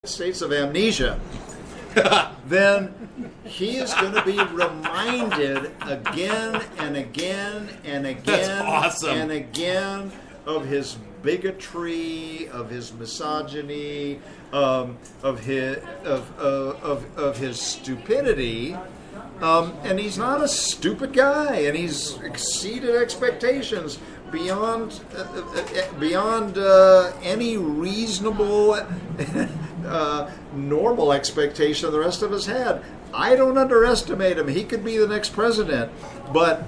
States of amnesia, then he is going to be reminded again and again and again and again of his bigotry, of his misogyny, of his stupidity. And he's not a stupid guy, and he's exceeded expectations beyond any reasonable normal expectation the rest of us had. I don't underestimate him. He could be the next president, but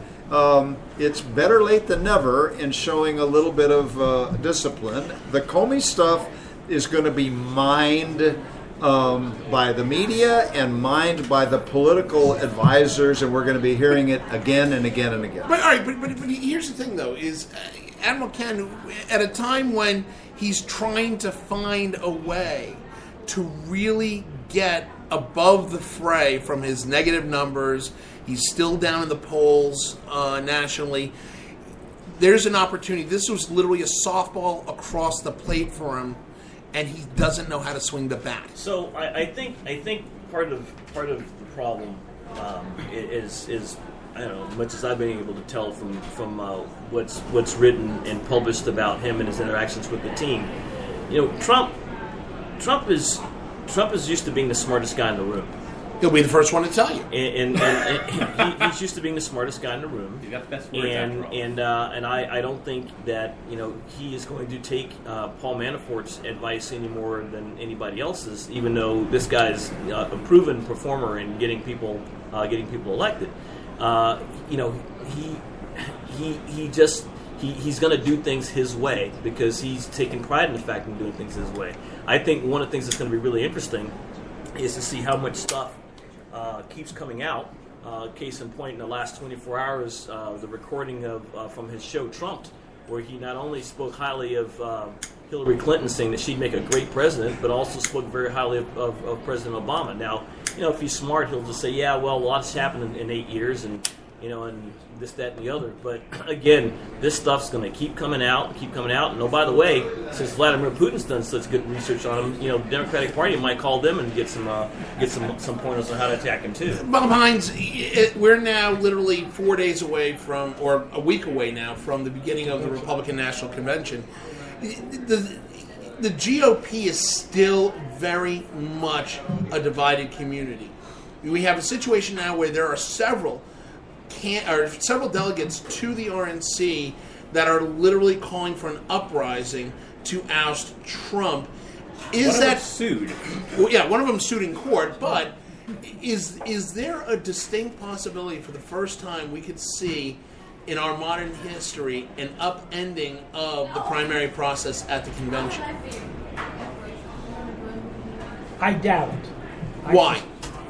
it's better late than never in showing a little bit of discipline. The Comey stuff is going to be mined by the media and mined by the political advisors, and we're going to be hearing it again and again and again. But all right, but here's the thing, though, is Admiral Ken, at a time when he's trying to find a way to really get above the fray from his negative numbers, he's still down in the polls nationally. There's an opportunity. This was literally a softball across the plate for him, and he doesn't know how to swing the bat. So I think part of the problem is I don't know, much as I've been able to tell from what's written and published about him and his interactions with the team. You know, Trump is used to being the smartest guy in the room. He'll be the first one to tell you. And he's used to being the smartest guy in the room. You got the best words and I don't think that he is going to take Paul Manafort's advice any more than anybody else's, even though this guy's a proven performer in getting people elected. He's going to do things his way because he's taken pride in the fact of doing things his way. I think one of the things that's going to be really interesting is to see how much stuff keeps coming out. Case in point, in the last 24 hours, the recording of from his show Trumped, where he not only spoke highly of Hillary Clinton, saying that she'd make a great president, but also spoke very highly of President Obama. Now, if he's smart, he'll just say, yeah, well, a lot's happened in 8 years, and this, that, and the other. But again, this stuff's going to keep coming out. And oh, by the way, since Vladimir Putin's done such good research on him, the Democratic Party might call them and get some pointers on how to attack him too. Bob Hines, we're now literally 4 days away from, or a week away now, from the beginning of the Republican National Convention. The GOP is still very much a divided community. We have a situation now where there are several delegates to the RNC that are literally calling for an uprising to oust Trump. One of them sued. Well, yeah, one of them sued in court. But is there a distinct possibility for the first time we could see in our modern history an upending of the primary process at the convention? I doubt it. Why?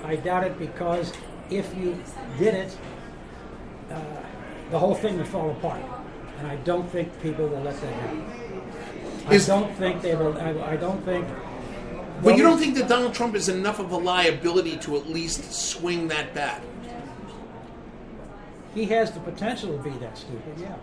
I doubt it because if you did it, the whole thing would fall apart, and I don't think people will let that happen. I don't think they will. I don't think. But you don't think that Donald Trump is enough of a liability to at least swing that bat? He has the potential to be that stupid. Yeah.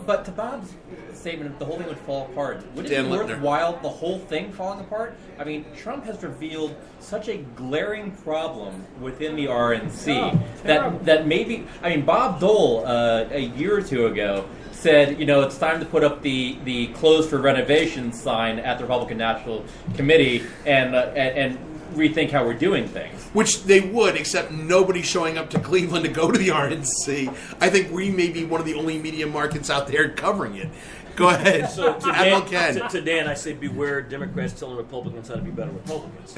But to Bob's statement, the whole thing would fall apart. Would it Dan be Lipner. worthwhile, the whole thing falling apart? I mean, Trump has revealed such a glaring problem within the RNC that maybe... I mean, Bob Dole, a year or two ago, said, it's time to put up the closed for renovation sign at the Republican National Committee and rethink how we're doing things. Which they would, except nobody showing up to Cleveland to go to the RNC. I think we may be one of the only media markets out there covering it. Go ahead. So to Admiral Dan, Ken. to Dan, I say beware Democrats telling Republicans how to be better Republicans.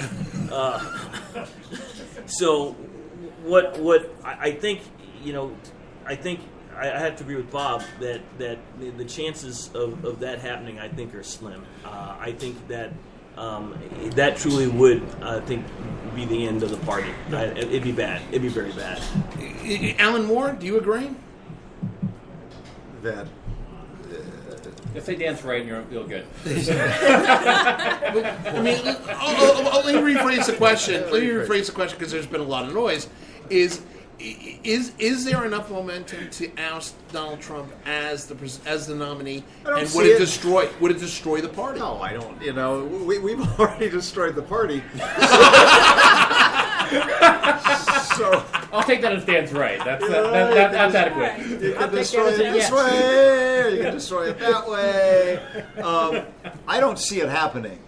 So what I think, I have to agree with Bob that the chances of that happening, I think, are slim. I think that that truly would, I think, be the end of the party. It'd be bad. It'd be very bad. Alan Moore, do you agree? That If they dance right, and you'll good. I mean, let me rephrase the question. Let me rephrase the question because there's been a lot of noise. Is Is there enough momentum to oust Donald Trump as the nominee? I don't And see would it it. destroy the party? No, I don't. We've already destroyed the party. So I'll take that as Dan's right. That's adequate. you can I'll take destroy it that as a this yes. way, or you can destroy it that way. I don't see it happening.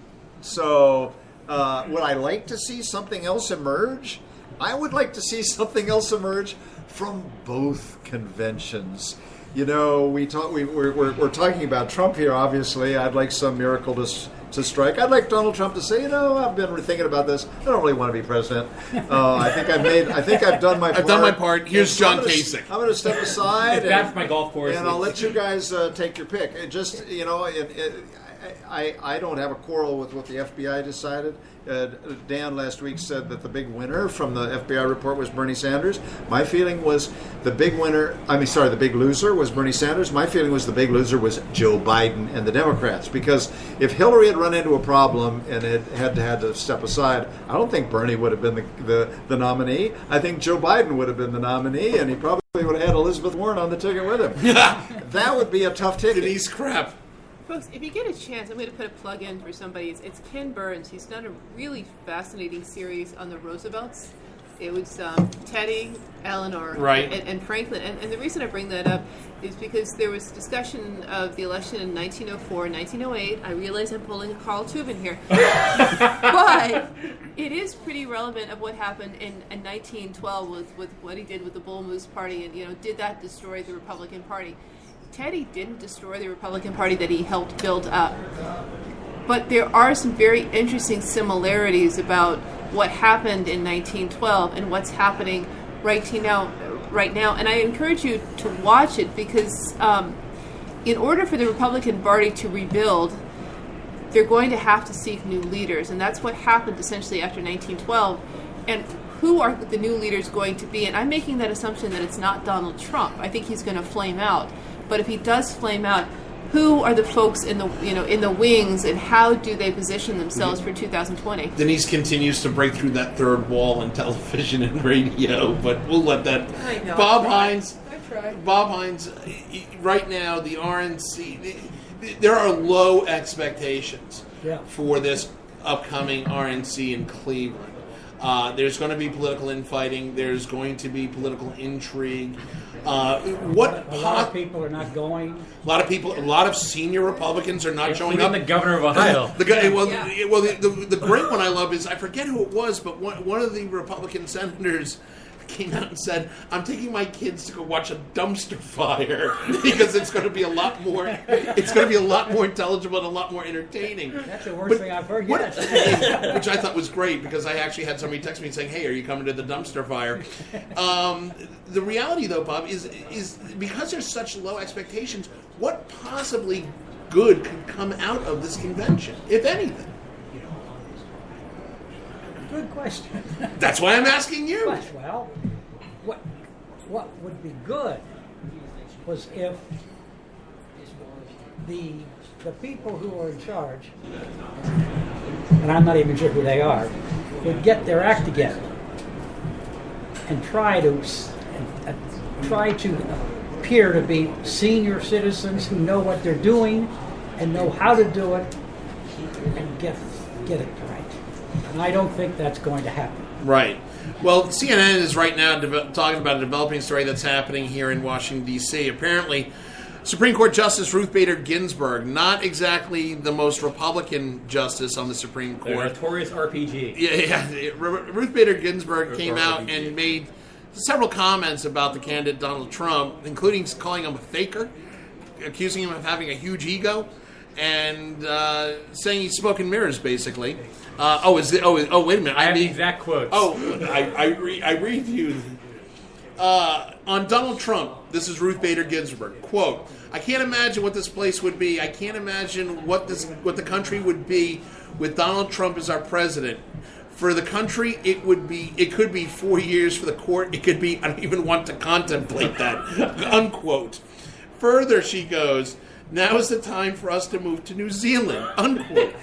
So would I like to see something else emerge? I would like to see something else emerge from both conventions. We're talking about Trump here. Obviously, I'd like some miracle to strike. I'd like Donald Trump to say, I've been thinking about this. I don't really want to be president. I think I've done my part. I've done my part. Here's John I'm gonna- Kasich. I'm going to step aside. That's my golf course. And I'll let you guys take your pick. I don't have a quarrel with what the FBI decided. Dan last week said that the big winner from the FBI report was Bernie Sanders. My feeling was the big loser was Bernie Sanders. My feeling was the big loser was Joe Biden and the Democrats. Because if Hillary had run into a problem and had to step aside, I don't think Bernie would have been the nominee. I think Joe Biden would have been the nominee, and he probably would have had Elizabeth Warren on the ticket with him. That would be a tough ticket. Denise Crap. Folks, if you get a chance, I'm going to put a plug in for somebody. It's Ken Burns. He's done a really fascinating series on the Roosevelts. It was Teddy, Eleanor, Right. and Franklin. And the reason I bring that up is because there was discussion of the election in 1904 and 1908. I realize I'm pulling a Carl Tubin here. But it is pretty relevant of what happened in 1912 with what he did with the Bull Moose Party, and did that destroy the Republican Party? Teddy didn't destroy the Republican Party that he helped build up. But there are some very interesting similarities about what happened in 1912 and what's happening right now. And I encourage you to watch it because in order for the Republican Party to rebuild, they're going to have to seek new leaders. And that's what happened essentially after 1912. And who are the new leaders going to be? And I'm making that assumption that it's not Donald Trump. I think he's going to flame out. But if he does flame out, who are the folks in the wings, and how do they position themselves for 2020? Denise continues to break through that third wall in television and radio, but we'll let that. I know. Bob Hines. I tried. Bob Hines. Right now, the RNC. There are low expectations for this upcoming RNC in Cleveland. There's going to be political infighting. There's going to be political intrigue. A lot of people are not going. A lot of senior Republicans are not showing up. Including the governor of Ohio. The great one I love is, I forget who it was, but one of the Republican senators came out and said, "I'm taking my kids to go watch a dumpster fire because it's going to be a lot more. It's going to be a lot more intelligible and a lot more entertaining." That's the worst thing I've heard yet. Which I thought was great, because I actually had somebody text me saying, "Hey, are you coming to the dumpster fire?" The reality, though, Bob, is because there's such low expectations, what possibly good could come out of this convention, if anything? Good question. That's why I'm asking you. Well, what would be good was if the people who are in charge, and I'm not even sure who they are, would get their act together and try to appear to be senior citizens who know what they're doing and know how to do it and get it right. And I don't think that's going to happen. Right. Well, CNN is right now talking about a developing story that's happening here in Washington, D.C. Apparently, Supreme Court Justice Ruth Bader Ginsburg, not exactly the most Republican justice on the Supreme The Court. notorious RPG. Yeah. Ruth Bader Ginsburg came out and made several comments about the candidate Donald Trump, including calling him a faker, accusing him of having a huge ego, and saying he spoke in mirrors, basically. Wait a minute. I have the exact quotes. I read you. On Donald Trump, this is Ruth Bader Ginsburg. Quote, "I can't imagine what this place would be. I can't imagine what the country would be with Donald Trump as our president. For the country, it could be 4 years. For the court, it could be, I don't even want to contemplate that." Unquote. Further, she goes, "Now is the time for us to move to New Zealand." Unquote.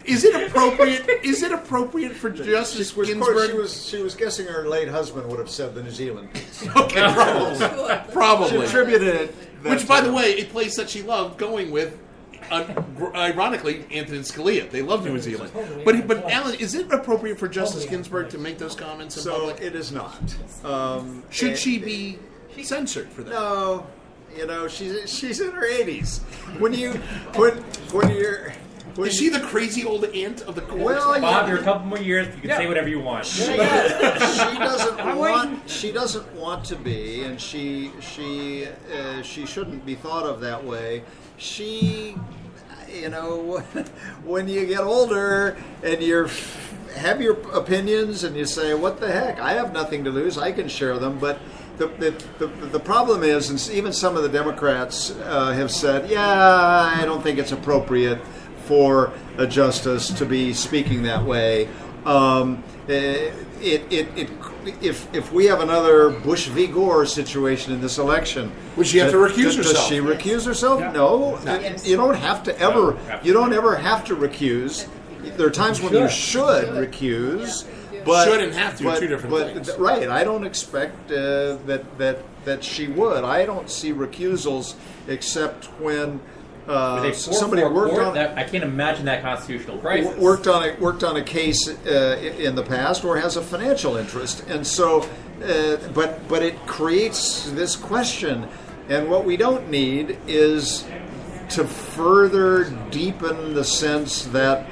Is it appropriate? Is it appropriate for Justice Ginsburg? She was guessing her late husband would have said the New Zealand piece. Okay, probably. She Probably. attributed it. Which, by the way, a place that she loved going with, ironically, Anthony Scalia. They love New Zealand. But Alan, is it appropriate for Justice Ginsburg to make those comments in So public? it is not. Should she be censored for that? No, she's in her 80s. When you're Is she the crazy old aunt of the court? Well, Bob, you're a couple more years. You can say whatever you want. She doesn't want to be, and she shouldn't be thought of that way. When you get older and have your opinions and you say, "What the heck? I have nothing to lose. I can share them." But the problem is, and even some of the Democrats have said, "Yeah, I don't think it's appropriate for a justice to be speaking that way." If we have another Bush v. Gore situation in this election, would she have to recuse herself? Does she recuse herself? No. You don't have to ever. You don't ever have to recuse. There are times when you should recuse. But, should and have to are two different things. Right. I don't expect that she would. I don't see recusals except when somebody worked on that. I can't imagine that constitutional crisis. Worked on a case in the past, or has a financial interest, and so. But it creates this question, and what we don't need is to further deepen the sense that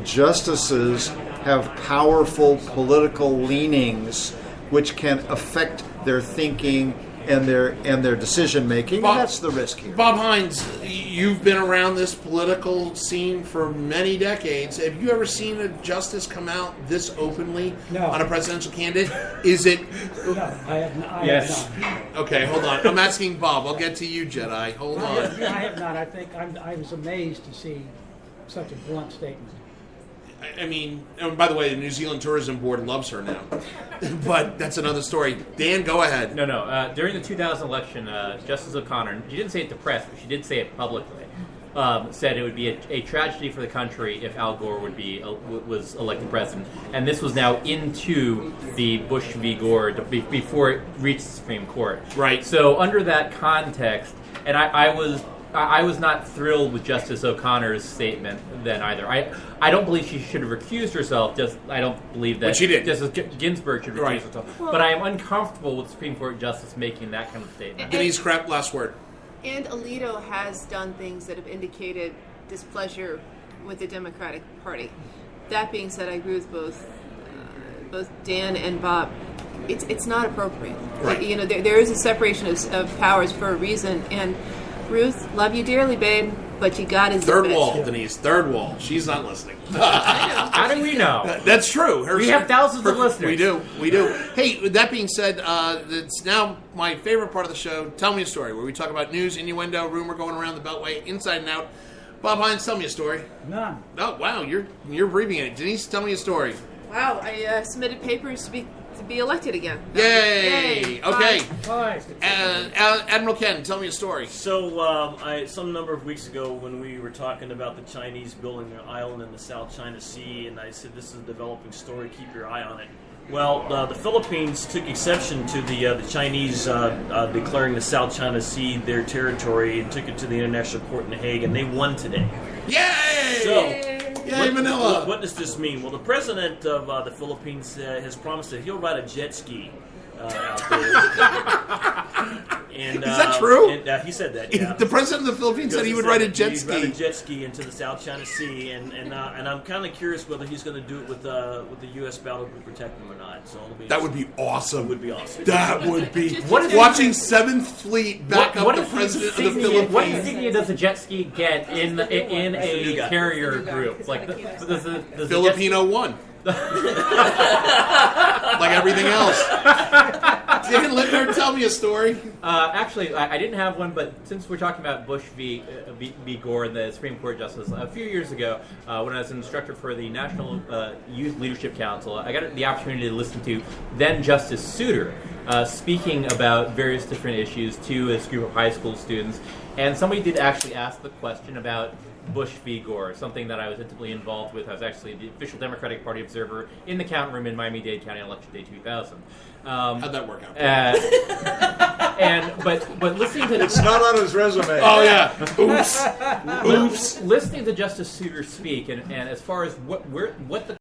justices have powerful political leanings which can affect their thinking and their decision making. And that's the risk here. Bob Hines, you've been around this political scene for many decades. Have you ever seen a justice come out this openly on a presidential candidate? Is it? No, I have not. Yes. Okay, hold on. I'm asking Bob. I'll get to you, Jedi. Hold on. I have not. I think I was amazed to see such a blunt statement. I mean, and by the way, the New Zealand Tourism Board loves her now. But that's another story. Dan, go ahead. No. During the 2000 election, Justice O'Connor, she didn't say it to press, but she did say it publicly, said it would be a tragedy for the country if Al Gore was elected president. And this was now into the Bush v. Gore, before it reached the Supreme Court. Right. So under that context, and I was not thrilled with Justice O'Connor's statement then either. I don't believe she should have recused herself. I don't believe that she did. Justice Ginsburg should recuse herself. But I am uncomfortable with Supreme Court justice making that kind of statement. Denise Krepp, last word. And Alito has done things that have indicated displeasure with the Democratic Party. That being said, I agree with both Dan and Bob. It's not appropriate. Right. There is a separation of powers for a reason. And Ruth, love you dearly, babe, but you got to zip Third it. wall, Denise. Third wall. She's not listening. How do we know? That's true. We have thousands of listeners. We do. Hey, that being said, it's now my favorite part of the show, Tell Me a Story, where we talk about news, innuendo, rumor going around the Beltway, inside and out. Bob Hines, tell me a story. None. Oh, wow, you're breathing it. Denise, tell me a story. Wow, I submitted papers to be elected again. Yay! Okay. Bye. Admiral Ken, tell me a story. So, some number of weeks ago, when we were talking about the Chinese building an island in the South China Sea, and I said, this is a developing story, keep your eye on it. Well, the Philippines took exception to the Chinese declaring the South China Sea their territory and took it to the International Court in The Hague, and they won today. Yay! So, Yay, Manila! What does this mean? Well, the president of the Philippines has promised that he'll ride a jet ski out there. And, is that true? And, he said that, yeah. The president of the Philippines said he would ride a jet ski. He'd ride a jet ski into the South China Sea, and I'm kind of curious whether he's going to do it with the U.S. battle group protect him or not. So that would be awesome. It would be awesome. That would be. Watching 7th Fleet back up the president of the Philippines. What insignia does a jet ski get in a carrier group? Like the Filipino 1. Like everything else. Dan Littner, tell me a story. Actually, I didn't have one, but since we're talking about Bush v. Gore and the Supreme Court Justice, a few years ago, when I was an instructor for the National Youth Leadership Council, I got the opportunity to listen to then Justice Souter speaking about various different issues to this group of high school students. And somebody did actually ask the question about Bush v. Gore, something that I was intimately involved with. I was actually the official Democratic Party observer in the count room in Miami-Dade County on Election Day 2000. How'd that work out? But listening to It's not on his resume. Oh yeah. Oops. listening to Justice Souter speak, and as far as what the